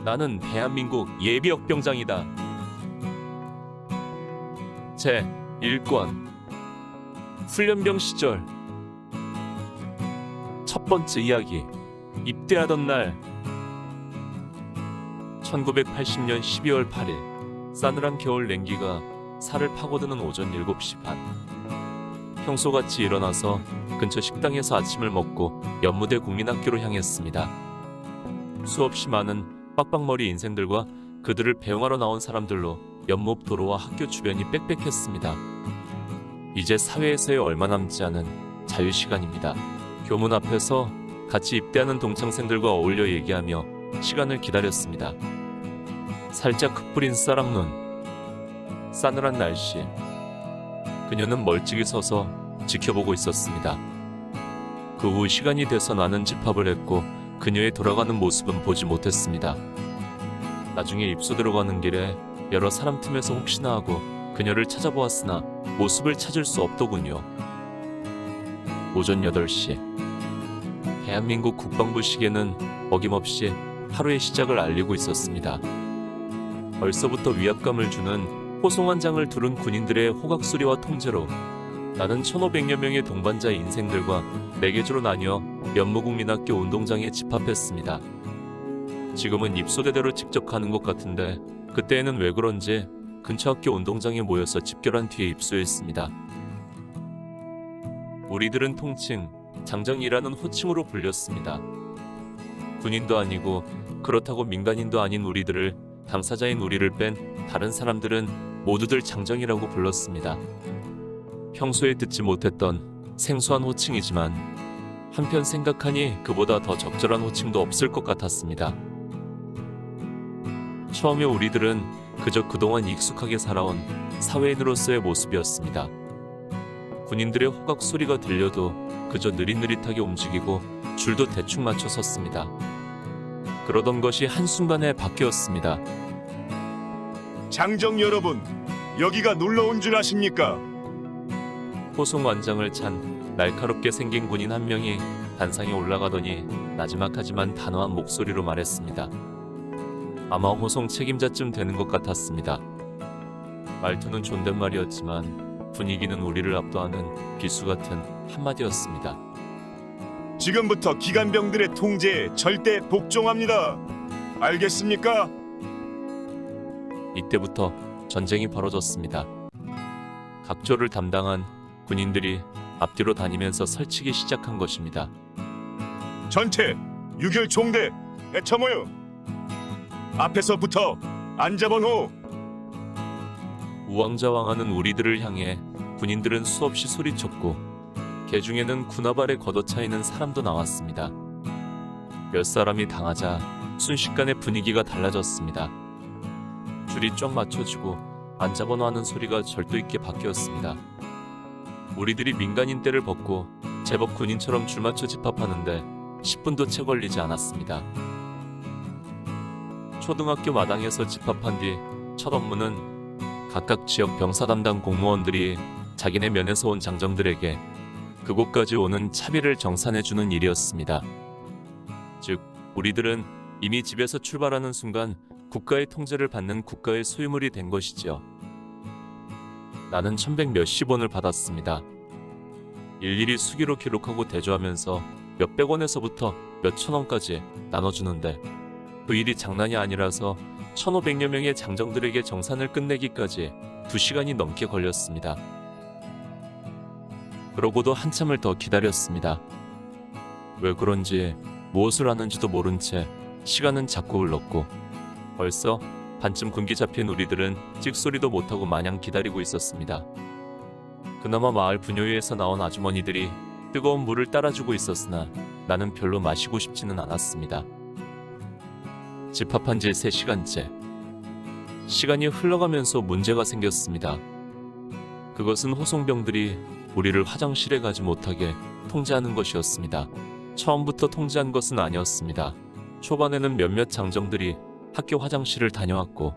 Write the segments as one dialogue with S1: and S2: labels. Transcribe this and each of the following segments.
S1: 나는 대한민국 예비역병장이다. 제 1권 훈련병 시절 첫 번째 이야기. 입대하던 날 1980년 12월 8일 싸늘한 겨울 냉기가 살을 파고드는 오전 7시 반. 평소같이 일어나서 근처 식당에서 아침을 먹고 연무대 국민학교로 향했습니다. 수없이 많은 빡빡머리 인생들과 그들을 배웅하러 나온 사람들로 연못 도로와 학교 주변이 빽빽했습니다. 이제 사회에서의 얼마 남지 않은 자유시간입니다. 교문 앞에서 같이 입대하는 동창생들과 어울려 얘기하며 시간을 기다렸습니다. 살짝 흩뿌린 쌀랑눈, 싸늘한 날씨. 그녀는 멀찍이 서서 지켜보고 있었습니다. 그 후 시간이 돼서 나는 집합을 했고 그녀의 돌아가는 모습은 보지 못했습니다. 나중에 입소대로 가는 길에 여러 사람 틈에서 혹시나 하고 그녀를 찾아보았으나 모습을 찾을 수 없더군요. 오전 8시. 대한민국 국방부 시계는 어김없이 하루의 시작을 알리고 있었습니다. 벌써부터 위압감을 주는 호송한장을 두른 군인들의 호각소리와 통제로 나는 1500여 명의 동반자 인생들과 4계주로 나뉘어 연무국민학교 운동장에 집합했습니다. 지금은 입소대대로 직접 가는 것 같은데 그때에는 왜 그런지 근처 학교 운동장에 모여서 집결한 뒤에 입소했습니다. 우리들은 통칭 장정이라는 호칭으로 불렸습니다. 군인도 아니고 그렇다고 민간인도 아닌 우리들을, 당사자인 우리를 뺀 다른 사람들은 모두들 장정이라고 불렀습니다. 평소에 듣지 못했던 생소한 호칭이지만 한편 생각하니 그보다 더 적절한 호칭도 없을 것 같았습니다. 처음에 우리들은 그저 그동안 익숙하게 살아온 사회인으로서의 모습이었습니다. 군인들의 호각 소리가 들려도 그저 느릿느릿하게 움직이고 줄도 대충 맞춰 섰습니다. 그러던 것이 한순간에 바뀌었습니다.
S2: 장정 여러분, 여기가 놀러온 줄 아십니까?
S1: 호송완장을 찬 날카롭게 생긴 군인 한 명이 단상에 올라가더니 나지막하지만 단호한 목소리로 말했습니다. 아마 호송 책임자쯤 되는 것 같았습니다. 말투는 존댓말이었지만 분위기는 우리를 압도하는 비수 같은 한마디였습니다.
S2: 지금부터 기관병들의 통제에 절대 복종합니다. 알겠습니까?
S1: 이때부터 전쟁이 벌어졌습니다. 각조를 담당한 군인들이 앞뒤로 다니면서 설치기 시작한 것입니다.
S2: 전체 유결 총대 애처모여 앞에서부터 앉아번호.
S1: 우왕좌왕하는 우리들을 향해 군인들은 수없이 소리쳤고 개중에는 군화발에 걷어차이는 사람도 나왔습니다. 몇 사람이 당하자 순식간에 분위기가 달라졌습니다. 줄이 쫙 맞춰지고 앉아번호 하는 소리가 절도 있게 바뀌었습니다. 우리들이 민간인 때를 벗고 제법 군인처럼 줄 맞춰 집합하는데 10분도 채 걸리지 않았습니다. 초등학교 마당에서 집합한 뒤 첫 업무는 각각 지역 병사 담당 공무원들이 자기네 면에서 온 장정들에게 그곳까지 오는 차비를 정산해주는 일이었습니다. 즉, 우리들은 이미 집에서 출발하는 순간 국가의 통제를 받는 국가의 소유물이 된 것이죠. 나는 1100 몇십 원을 받았습니다. 일일이 수기로 기록하고 대조하면서 몇백 원에서부터 몇천 원까지 나눠주는데 그 일이 장난이 아니라서 1500여 명의 장정들에게 정산을 끝내기까지 2시간이 넘게 걸렸습니다. 그러고도 한참을 더 기다렸습니다. 왜 그런지 무엇을 하는지도 모른 채 시간은 자꾸 흘렀고 벌써 반쯤 군기 잡힌 우리들은 찍소리도 못하고 마냥 기다리고 있었습니다. 그나마 마을 분요회에서 나온 아주머니들이 뜨거운 물을 따라주고 있었으나 나는 별로 마시고 싶지는 않았습니다. 집합한 지 3시간째. 시간이 흘러가면서 문제가 생겼습니다. 그것은 호송병들이 우리를 화장실에 가지 못하게 통제하는 것이었습니다. 처음부터 통제한 것은 아니었습니다. 초반에는 몇몇 장정들이 학교 화장실을 다녀왔고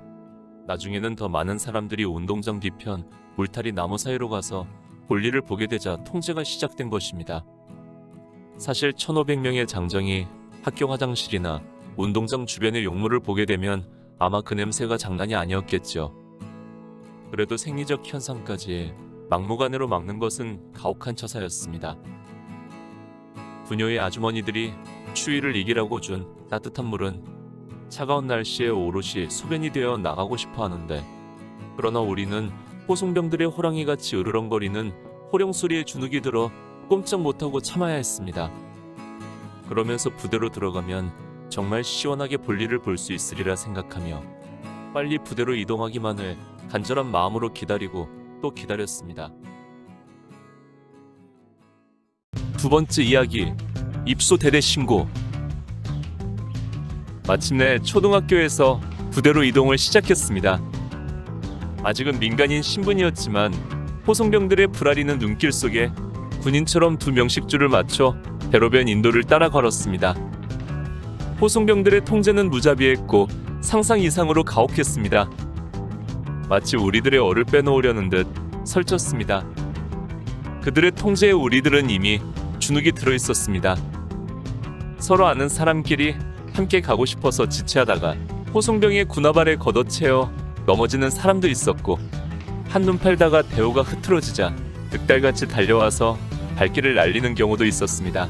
S1: 나중에는 더 많은 사람들이 운동장 뒤편 울타리 나무 사이로 가서 볼일을 보게 되자 통제가 시작된 것입니다. 사실 1500명의 장정이 학교 화장실이나 운동장 주변의 용물을 보게 되면 아마 그 냄새가 장난이 아니었겠죠. 그래도 생리적 현상까지 막무가내로 막는 것은 가혹한 처사였습니다. 부녀의 아주머니들이 추위를 이기라고 준 따뜻한 물은 차가운 날씨에 오롯이 소변이 되어 나가고 싶어 하는데, 그러나 우리는 호송병들의 호랑이같이 으르렁거리는 호령 소리에 주눅이 들어 꼼짝 못하고 참아야 했습니다. 그러면서 부대로 들어가면 정말 시원하게 볼일을 볼 수 있으리라 생각하며 빨리 부대로 이동하기만을 간절한 마음으로 기다리고 또 기다렸습니다. 두 번째 이야기, 입소 대대 신고. 마침내 초등학교에서 부대로 이동을 시작했습니다. 아직은 민간인 신분이었지만 호송병들의 불아리는 눈길 속에 군인처럼 두 명씩 줄을 맞춰 대로변 인도를 따라 걸었습니다. 호송병들의 통제는 무자비했고 상상 이상으로 가혹했습니다. 마치 우리들의 얼을 빼놓으려는 듯 설쳤습니다. 그들의 통제에 우리들은 이미 주눅이 들어 있었습니다. 서로 아는 사람끼리 함께 가고 싶어서 지체하다가 호송병의 군화발에 걷어채어 넘어지는 사람도 있었고, 한눈 팔다가 대우가 흐트러지자 늑달같이 달려와서 발길을 날리는 경우도 있었습니다.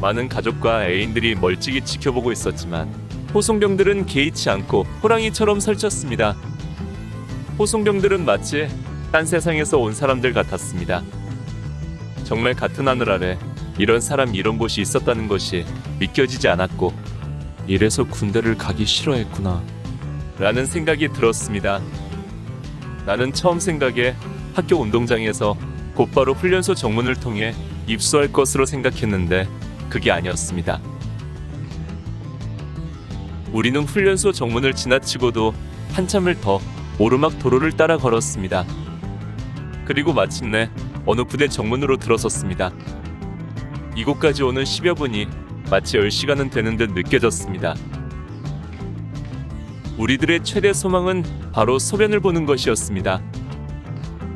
S1: 많은 가족과 애인들이 멀찍이 지켜보고 있었지만 호송병들은 개의치 않고 호랑이처럼 설쳤습니다. 호송병들은 마치 딴 세상에서 온 사람들 같았습니다. 정말 같은 하늘 아래 이런 사람 이런 곳이 있었다는 것이 믿겨지지 않았고, 이래서 군대를 가기 싫어했구나 라는 생각이 들었습니다. 나는 처음 생각에 학교 운동장에서 곧바로 훈련소 정문을 통해 입소할 것으로 생각했는데 그게 아니었습니다. 우리는 훈련소 정문을 지나치고도 한참을 더 오르막 도로를 따라 걸었습니다. 그리고 마침내 어느 부대 정문으로 들어섰습니다. 이곳까지 오는 10여 분이 마치 10시간은 되는 듯 느껴졌습니다. 우리들의 최대 소망은 바로 소변을 보는 것이었습니다.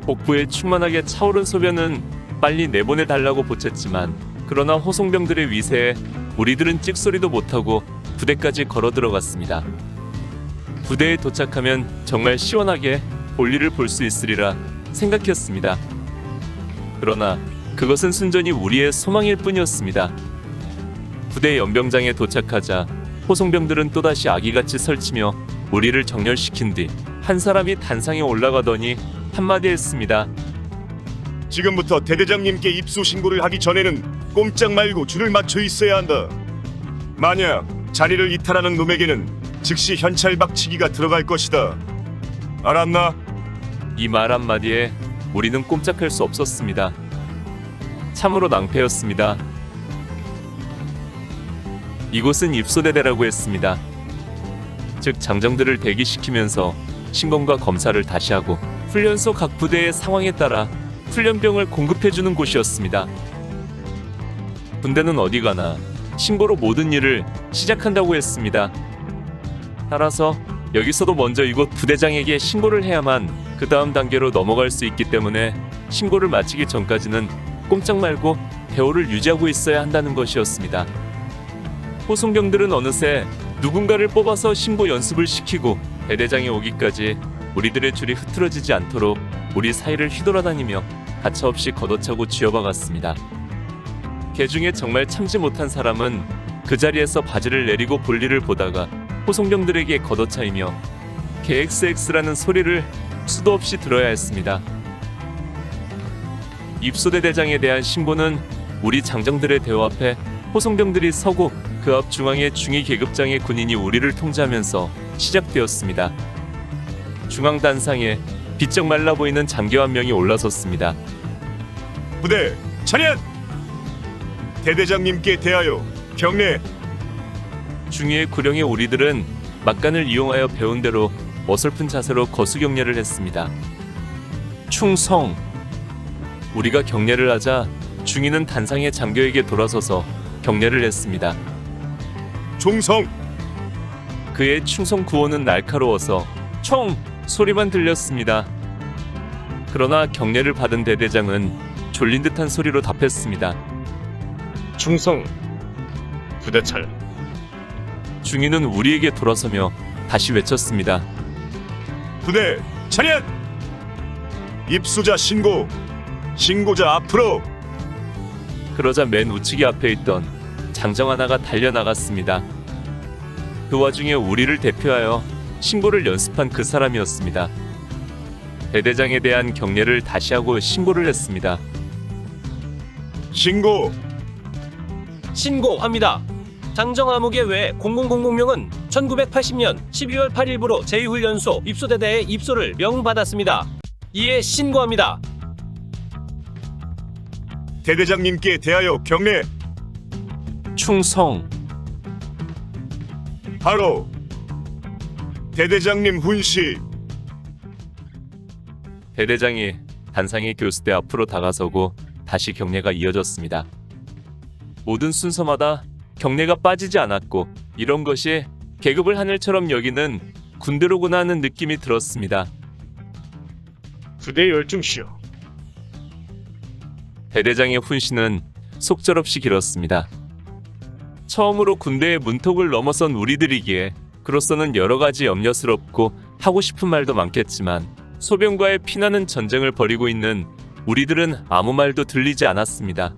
S1: 복부에 충만하게 차오른 소변은 빨리 내보내달라고 보챘지만, 그러나 호송병들의 위세에 우리들은 찍소리도 못하고 부대까지 걸어 들어갔습니다. 부대에 도착하면 정말 시원하게 볼일을 볼 수 있으리라 생각했습니다. 그러나 그것은 순전히 우리의 소망일 뿐이었습니다. 부대 연병장에 도착하자 호송병들은 또다시 아기같이 설치며 우리를 정렬시킨 뒤 한 사람이 단상에 올라가더니 한마디 했습니다.
S2: 지금부터 대대장님께 입소 신고를 하기 전에는 꼼짝 말고 줄을 맞춰 있어야 한다. 만약 자리를 이탈하는 놈에게는 즉시 현찰 박치기가 들어갈 것이다. 알았나?
S1: 이 말 한마디에 우리는 꼼짝할 수 없었습니다. 참으로 낭패였습니다. 이곳은 입소대대라고 했습니다. 즉 장정들을 대기시키면서 신검과 검사를 다시 하고 훈련소 각 부대의 상황에 따라 훈련병을 공급해주는 곳이었습니다. 군대는 어디 가나 신고로 모든 일을 시작한다고 했습니다. 따라서 여기서도 먼저 이곳 부대장에게 신고를 해야만 그 다음 단계로 넘어갈 수 있기 때문에 신고를 마치기 전까지는 꼼짝 말고 대오를 유지하고 있어야 한다는 것이었습니다. 호송병들은 어느새 누군가를 뽑아서 신고 연습을 시키고 대대장이 오기까지 우리들의 줄이 흐트러지지 않도록 우리 사이를 휘돌아다니며 가차없이 걷어차고 쥐어박았습니다. 개 중에 정말 참지 못한 사람은 그 자리에서 바지를 내리고 볼일을 보다가 호송병들에게 걷어차이며 KXX라는 소리를 수도 없이 들어야 했습니다. 입소대 대장에 대한 신고는 우리 장정들의 대호 앞에 호송병들이 서고 그 앞 중앙의 중위 계급장의 군인이 우리를 통제하면서 시작되었습니다. 중앙 단상에 비쩍 말라 보이는 장교 한 명이 올라섰습니다.
S2: 부대 차렷! 대대장님께 대하여 경례!
S1: 중위의 구령의 우리들은 막간을 이용하여 배운 대로 어설픈 자세로 거수경례를 했습니다. 충성! 우리가 경례를 하자 중위는 단상의 장교에게 돌아서서 경례를 했습니다.
S2: 종성!
S1: 그의 충성 구호는 날카로워서 총! 소리만 들렸습니다. 그러나 경례를 받은 대대장은 졸린 듯한 소리로 답했습니다.
S3: 충성 부대 차렷.
S1: 중위는 우리에게 돌아서며 다시 외쳤습니다.
S2: 부대 차렷! 입수자 신고자 앞으로!
S1: 그러자 맨 우측이 앞에 있던 장정 하나가 달려나갔습니다. 그 와중에 우리를 대표하여 신고를 연습한 그 사람이었습니다. 대대장에 대한 경례를 다시 하고 신고를 했습니다.
S3: 신고합니다. 장정 암흑의 외 0000명은 1980년 12월 8일부로 제2훈련소 입소대대에 입소를 명받았습니다. 이에 신고합니다.
S2: 대대장님께 대하여 경례.
S1: 충성.
S2: 바로 대대장님 훈시.
S1: 대대장이 단상의 교수대 앞으로 다가서고 다시 경례가 이어졌습니다. 모든 순서마다 경례가 빠지지 않았고 이런 것이 계급을 하늘처럼 여기는 군대로구나 하는 느낌이 들었습니다.
S4: 부대 열중시오.
S1: 대대장의 훈시는 속절없이 길었습니다. 처음으로 군대의 문턱을 넘어선 우리들이기에 그로서는 여러 가지 염려스럽고 하고 싶은 말도 많겠지만 소변과의 피나는 전쟁을 벌이고 있는 우리들은 아무 말도 들리지 않았습니다.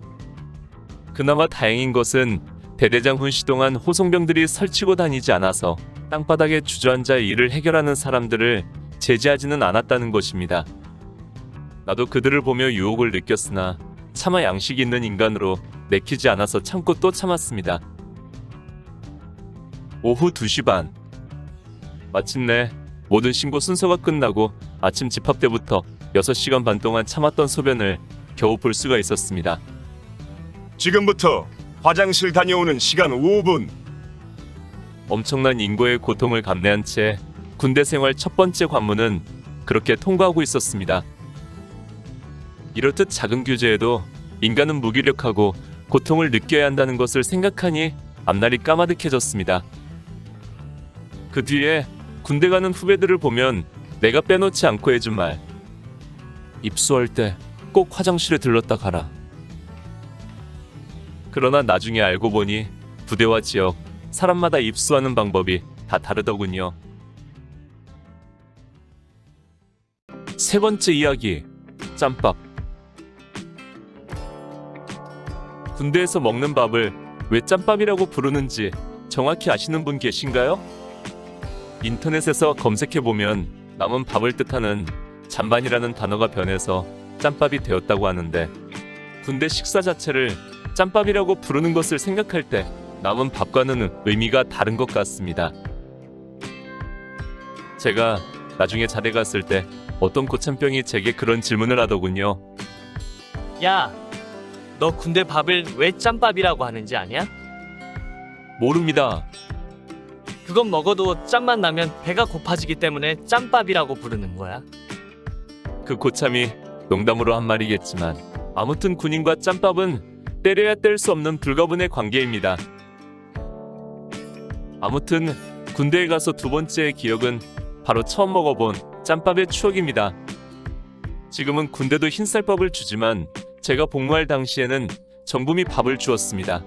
S1: 그나마 다행인 것은 대대장 훈시 동안 호송병들이 설치고 다니지 않아서 땅바닥에 주저앉아 일을 해결하는 사람들을 제지하지는 않았다는 것입니다. 나도 그들을 보며 유혹을 느꼈으나 차마 양식 있는 인간으로 내키지 않아서 참고 또 참았습니다. 오후 2시 반. 마침내 모든 신고 순서가 끝나고 아침 집합 때부터 6시간 반 동안 참았던 소변을 겨우 볼 수가 있었습니다.
S2: 지금부터 화장실 다녀오는 시간 5분.
S1: 엄청난 인고의 고통을 감내한 채 군대 생활 첫 번째 관문은 그렇게 통과하고 있었습니다. 이렇듯 작은 규제에도 인간은 무기력하고 고통을 느껴야 한다는 것을 생각하니 앞날이 까마득해졌습니다. 그 뒤에 군대 가는 후배들을 보면 내가 빼놓지 않고 해준 말. 입소할 때 꼭 화장실에 들렀다 가라. 그러나 나중에 알고 보니 부대와 지역, 사람마다 입수하는 방법이 다 다르더군요. 세 번째 이야기, 짬밥. 군대에서 먹는 밥을 왜 짬밥이라고 부르는지 정확히 아시는 분 계신가요? 인터넷에서 검색해보면 남은 밥을 뜻하는 잔반이라는 단어가 변해서 짬밥이 되었다고 하는데 군대 식사 자체를 짬밥이라고 부르는 것을 생각할 때 남은 밥과는 의미가 다른 것 같습니다. 제가 나중에 자대 갔을 때 어떤 고참병이 제게 그런 질문을 하더군요.
S3: 야, 너 군대 밥을 왜 짬밥이라고 하는지 아냐?
S1: 모릅니다.
S3: 그건 먹어도 짬만 나면 배가 고파지기 때문에 짬밥이라고 부르는 거야.
S1: 그 고참이 농담으로 한 말이겠지만 아무튼 군인과 짬밥은 때려야 뗄 수 없는 불가분의 관계입니다. 아무튼 군대에 가서 두 번째 기억은 바로 처음 먹어본 짬밥의 추억입니다. 지금은 군대도 흰쌀밥을 주지만 제가 복무할 당시에는 정부미 밥을 주었습니다.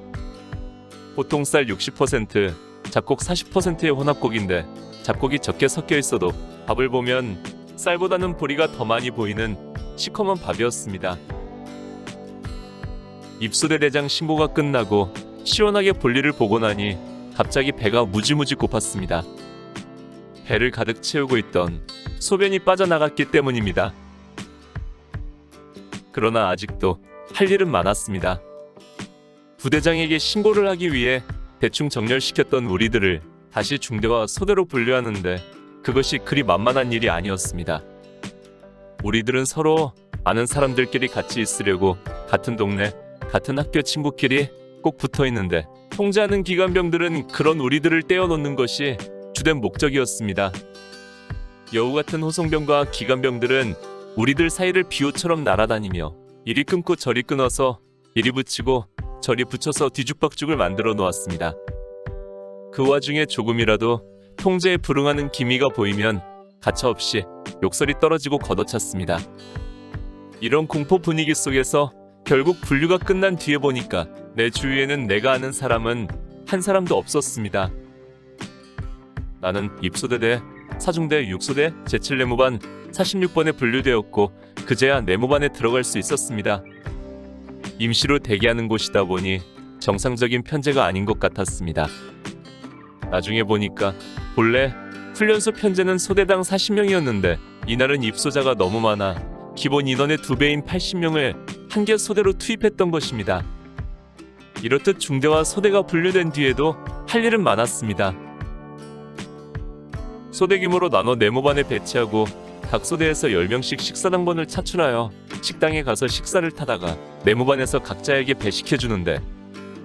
S1: 보통 쌀 60%, 잡곡 40%의 혼합곡인데 잡곡이 적게 섞여 있어도 밥을 보면 쌀보다는 보리가 더 많이 보이는 시커먼 밥이었습니다. 입소대 대장 신고가 끝나고 시원하게 볼일을 보고 나니 갑자기 배가 무지무지 고팠습니다. 배를 가득 채우고 있던 소변이 빠져나갔기 때문입니다. 그러나 아직도 할 일은 많았습니다. 부대장에게 신고를 하기 위해 대충 정렬시켰던 우리들을 다시 중대와 소대로 분류하는데 그것이 그리 만만한 일이 아니었습니다. 우리들은 서로 아는 사람들끼리 같이 있으려고 같은 동네, 같은 학교 친구끼리 꼭 붙어 있는데 통제하는 기관병들은 그런 우리들을 떼어놓는 것이 주된 목적이었습니다. 여우 같은 호송병과 기관병들은 우리들 사이를 비호처럼 날아다니며 이리 끊고 저리 끊어서 이리 붙이고 저리 붙여서 뒤죽박죽을 만들어 놓았습니다. 그 와중에 조금이라도 통제에 불응하는 기미가 보이면 가차없이 욕설이 떨어지고 걷어찼습니다. 이런 공포 분위기 속에서 결국 분류가 끝난 뒤에 보니까 내 주위에는 내가 아는 사람은 한 사람도 없었습니다. 나는 입소대대, 사중대, 육소대, 제7내무반 46번에 분류되었고 그제야 내무반에 들어갈 수 있었습니다. 임시로 대기하는 곳이다 보니 정상적인 편제가 아닌 것 같았습니다. 나중에 보니까 본래 훈련소 편제는 소대당 40명이었는데 이날은 입소자가 너무 많아 기본 인원의 2배인 80명을 한 개 소대로 투입했던 것입니다. 이렇듯 중대와 소대가 분류된 뒤에도 할 일은 많았습니다. 소대 규모로 나눠 내무반에 배치하고 각 소대에서 10명씩 식사당번을 차출하여 식당에 가서 식사를 타다가 내무반에서 각자에게 배식해주는데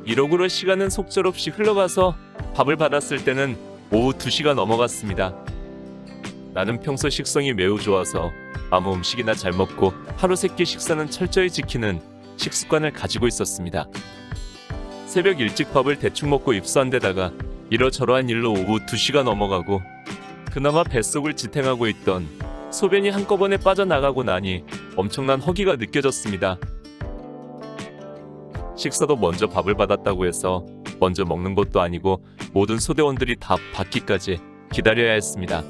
S1: 이러고로 시간은 속절없이 흘러가서 밥을 받았을 때는 오후 2시가 넘어갔습니다. 나는 평소 식성이 매우 좋아서 아무 음식이나 잘 먹고 하루 3끼 식사는 철저히 지키는 식습관을 가지고 있었습니다. 새벽 일찍 밥을 대충 먹고 입수한 데다가 이러저러한 일로 오후 2시가 넘어가고 그나마 뱃속을 지탱하고 있던 소변이 한꺼번에 빠져나가고 나니 엄청난 허기가 느껴졌습니다. 식사도 먼저 밥을 받았다고 해서 먼저 먹는 것도 아니고 모든 소대원들이 다 받기까지 기다려야 했습니다.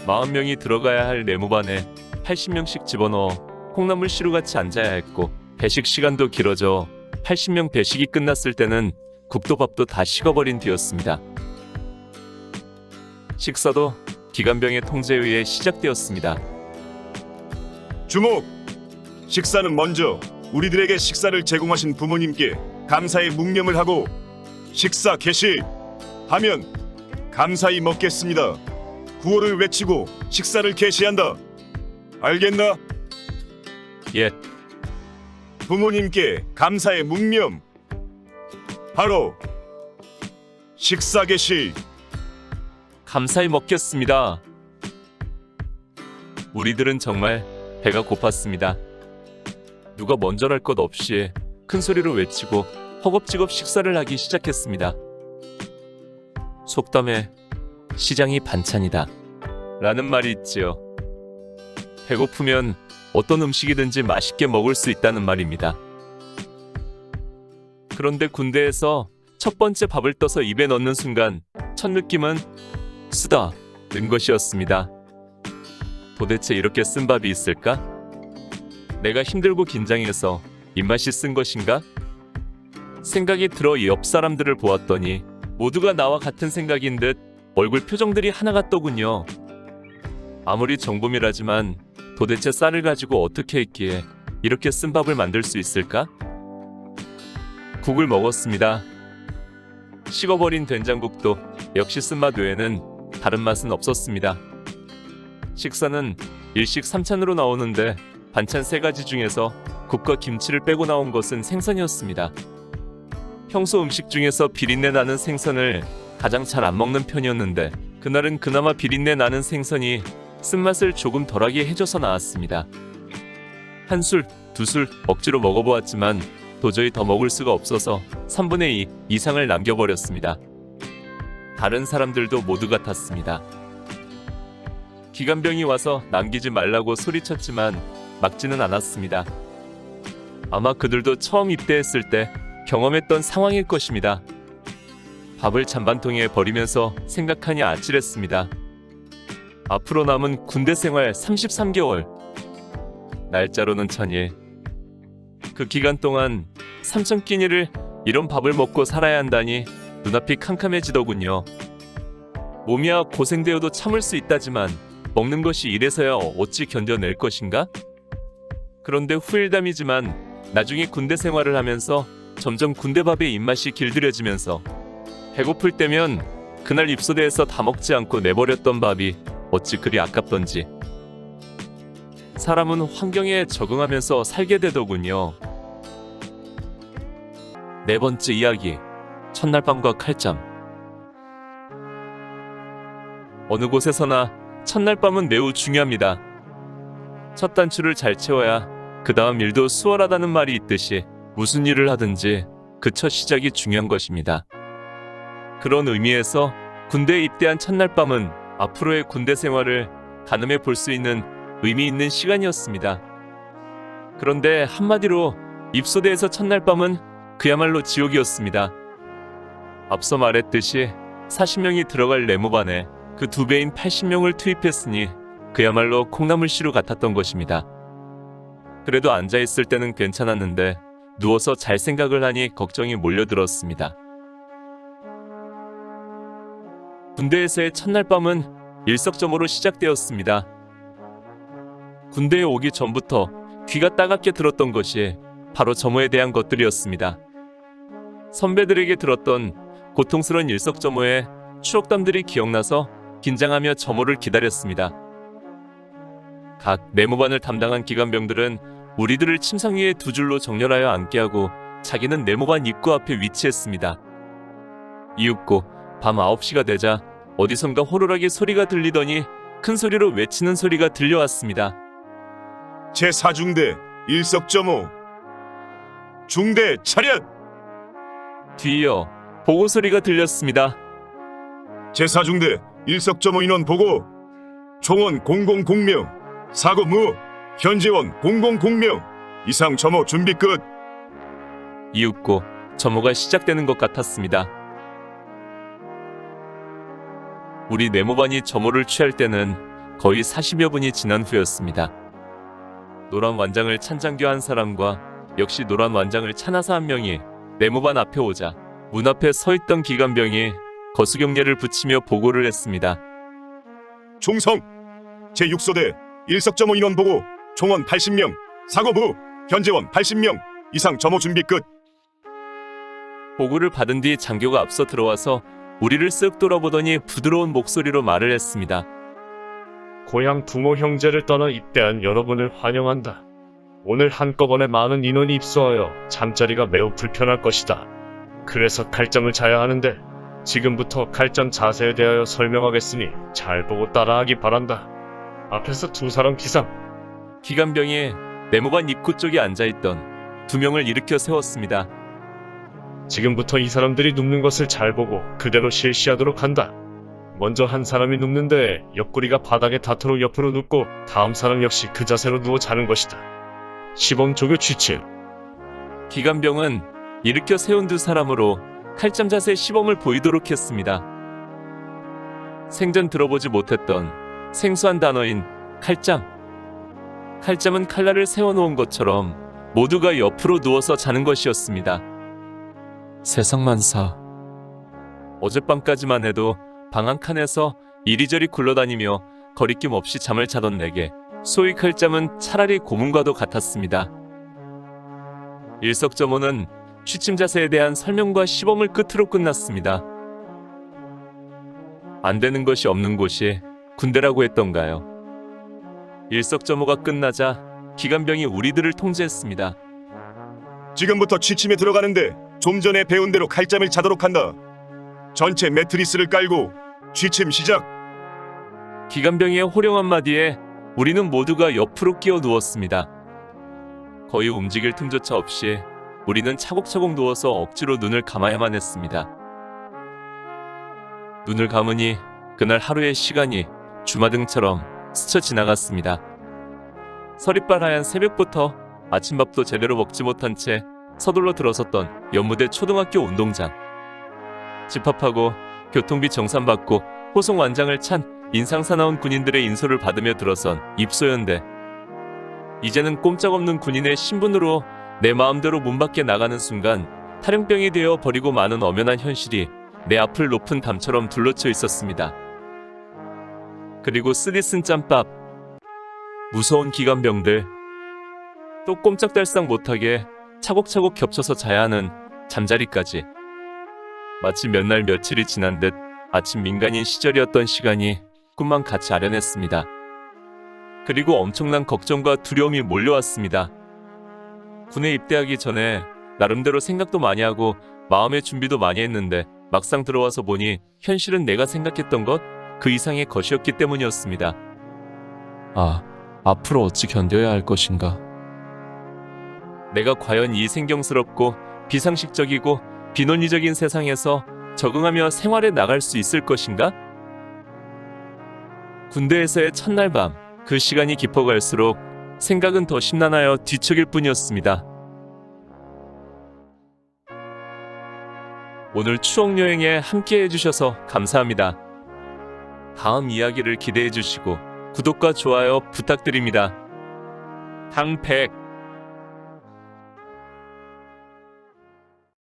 S1: 40명이 들어가야 할 내무반에 80명씩 집어넣어 콩나물 시루같이 앉아야 했고 배식 시간도 길어져 80명 배식이 끝났을 때는 국도 밥도 다 식어버린 뒤였습니다. 식사도 기관병의 통제에 의해 시작되었습니다.
S2: 주목! 식사는 먼저 우리들에게 식사를 제공하신 부모님께 감사의 묵념을 하고 식사 개시 하면 감사히 먹겠습니다. 구호를 외치고 식사를 개시한다. 알겠나?
S1: 예,
S2: 부모님께 감사의 묵념. 바로 식사 개시.
S1: 감사히 먹겠습니다. 우리들은 정말 배가 고팠습니다. 누가 먼저랄 것 없이 큰 소리로 외치고 허겁지겁 식사를 하기 시작했습니다. 속담에 시장이 반찬이다 라는 말이 있지요. 배고프면 어떤 음식이든지 맛있게 먹을 수 있다는 말입니다. 그런데 군대에서 첫 번째 밥을 떠서 입에 넣는 순간 첫 느낌은 쓰다는 것이었습니다. 도대체 이렇게 쓴 밥이 있을까? 내가 힘들고 긴장해서 입맛이 쓴 것인가? 생각이 들어 옆 사람들을 보았더니 모두가 나와 같은 생각인 듯 얼굴 표정들이 하나같더군요. 아무리 정범이라지만 도대체 쌀을 가지고 어떻게 했기에 이렇게 쓴 밥을 만들 수 있을까? 국을 먹었습니다. 식어버린 된장국도 역시 쓴맛 외에는 다른 맛은 없었습니다. 식사는 일식 3찬으로 나오는데 반찬 3가지 중에서 국과 김치를 빼고 나온 것은 생선이었습니다. 평소 음식 중에서 비린내 나는 생선을 가장 잘 안 먹는 편이었는데 그날은 그나마 비린내 나는 생선이 쓴맛을 조금 덜하게 해줘서 나왔습니다. 한 술, 2술 억지로 먹어보았지만 도저히 더 먹을 수가 없어서 3분의 2 이상을 남겨버렸습니다. 다른 사람들도 모두 같았습니다. 기관병이 와서 남기지 말라고 소리쳤지만 막지는 않았습니다. 아마 그들도 처음 입대했을 때 경험했던 상황일 것입니다. 밥을 잔반통에 버리면서 생각하니 아찔했습니다. 앞으로 남은 군대 생활 33개월, 날짜로는 1000일. 그 기간 동안 3000끼니를 이런 밥을 먹고 살아야 한다니 눈앞이 캄캄해지더군요. 몸이야 고생되어도 참을 수 있다지만 먹는 것이 이래서야 어찌 견뎌낼 것인가? 그런데 후일담이지만 나중에 군대 생활을 하면서 점점 군대밥의 입맛이 길들여지면서 배고플 때면 그날 입소대에서 다 먹지 않고 내버렸던 밥이 어찌 그리 아깝던지. 사람은 환경에 적응하면서 살게 되더군요. 4번째 이야기, 첫날 밤과 칼잠. 어느 곳에서나 첫날 밤은 매우 중요합니다. 첫 단추를 잘 채워야 그 다음 일도 수월하다는 말이 있듯이 무슨 일을 하든지 그 첫 시작이 중요한 것입니다. 그런 의미에서 군대에 입대한 첫날 밤은 앞으로의 군대 생활을 가늠해 볼 수 있는 의미 있는 시간이었습니다. 그런데 한마디로 입소대에서 첫날 밤은 그야말로 지옥이었습니다. 앞서 말했듯이 40명이 들어갈 내무반에 그 2배인 80명을 투입했으니 그야말로 콩나물시루 같았던 것입니다. 그래도 앉아있을 때는 괜찮았는데 누워서 잘 생각을 하니 걱정이 몰려들었습니다. 군대에서의 첫날 밤은 일석점으로 시작되었습니다. 군대에 오기 전부터 귀가 따갑게 들었던 것이 바로 점호에 대한 것들이었습니다. 선배들에게 들었던 고통스러운 일석점호의 추억담들이 기억나서 긴장하며 점호를 기다렸습니다. 각 내무반을 담당한 기관병들은 우리들을 침상 위에 2줄로 정렬하여 앉게 하고 자기는 내무반 입구 앞에 위치했습니다. 이윽고 밤 9시가 되자 어디선가 호루라기 소리가 들리더니 큰 소리로 외치는 소리가 들려왔습니다.
S2: 제4중대 일석점호 중대 차렷!
S1: 뒤이어 보고 소리가 들렸습니다.
S2: 제4중대 일석점호 인원 보고 총원 000명 사고 무 현재원 000명 이상 점호 준비 끝.
S1: 이윽고 점호가 시작되는 것 같았습니다. 우리 내무반이 점호를 취할 때는 거의 40여 분이 지난 후였습니다. 노란 완장을 찬 장교 한 사람과 역시 노란 완장을 찬 하사 한 명이 내무반 앞에 오자 문 앞에 서 있던 기관병이 거수경례를 붙이며 보고를 했습니다.
S2: 충성 제6소대 일석점호 인원 보고 총원 80명 사고부 현재원 80명 이상 점호 준비 끝.
S1: 보고를 받은 뒤 장교가 앞서 들어와서 우리를 쓱 돌아보더니 부드러운 목소리로 말을 했습니다.
S4: 고향 부모 형제를 떠나 입대한 여러분을 환영한다. 오늘 한꺼번에 많은 인원이 입소하여 잠자리가 매우 불편할 것이다. 그래서 칼점을 자야 하는데 지금부터 칼점 자세에 대하여 설명하겠으니 잘 보고 따라하기 바란다. 앞에서 2사람 기상.
S1: 기관병이 내무반 입구 쪽에 앉아있던 2명을 일으켜 세웠습니다.
S4: 지금부터 이 사람들이 눕는 것을 잘 보고 그대로 실시하도록 한다. 먼저 한 사람이 눕는데 옆구리가 바닥에 닿도록 옆으로 눕고 다음 사람 역시 그 자세로 누워 자는 것이다. 시범 조교 취침.
S1: 기관병은 일으켜 세운 2사람으로 칼점 자세 시범을 보이도록 했습니다. 생전 들어보지 못했던 생소한 단어인 칼점. 칼점은 칼날을 세워놓은 것처럼 모두가 옆으로 누워서 자는 것이었습니다. 세상만사. 어젯밤까지만 해도 방 한 칸에서 이리저리 굴러다니며 거리낌 없이 잠을 자던 내게 소위 칼점은 차라리 고문과도 같았습니다. 일석점호는 취침 자세에 대한 설명과 시범을 끝으로 끝났습니다. 안 되는 것이 없는 곳이 군대라고 했던가요? 일석점호가 끝나자 기관병이 우리들을 통제했습니다.
S2: 지금부터 취침에 들어가는데 좀 전에 배운 대로 칼잠을 자도록 한다. 전체 매트리스를 깔고 취침 시작.
S1: 기관병의 호령 한마디에 우리는 모두가 옆으로 끼어 누웠습니다. 거의 움직일 틈조차 없이 우리는 차곡차곡 누워서 억지로 눈을 감아야만 했습니다. 눈을 감으니 그날 하루의 시간이 주마등처럼 스쳐 지나갔습니다. 서릿발 하얀 새벽부터 아침밥도 제대로 먹지 못한 채 서둘러 들어섰던 연무대 초등학교 운동장. 집합하고 교통비 정산받고 호송 완장을 찬 인상사나운 군인들의 인솔을 받으며 들어선 입소연대. 이제는 꼼짝없는 군인의 신분으로 내 마음대로 문 밖에 나가는 순간 탈영병이 되어 버리고 마는 엄연한 현실이 내 앞을 높은 담처럼 둘러쳐 있었습니다. 그리고 쓰디쓴 짬밥, 무서운 기관병들, 또 꼼짝달싹 못하게 차곡차곡 겹쳐서 자야 하는 잠자리까지. 마치 몇 날 며칠이 지난 듯 아침 민간인 시절이었던 시간이 꿈만 같이 아련했습니다. 그리고 엄청난 걱정과 두려움이 몰려왔습니다. 군에 입대하기 전에 나름대로 생각도 많이 하고 마음의 준비도 많이 했는데 막상 들어와서 보니 현실은 내가 생각했던 것 그 이상의 것이었기 때문이었습니다. 아, 앞으로 어찌 견뎌야 할 것인가. 내가 과연 이 생경스럽고 비상식적이고 비논리적인 세상에서 적응하며 생활에 나갈 수 있을 것인가? 군대에서의 첫날 밤, 그 시간이 깊어갈수록 생각은 더 심란하여 뒤척일 뿐이었습니다. 오늘 추억 여행에 함께 해주셔서 감사합니다. 다음 이야기를 기대해 주시고 구독과 좋아요 부탁드립니다. 당100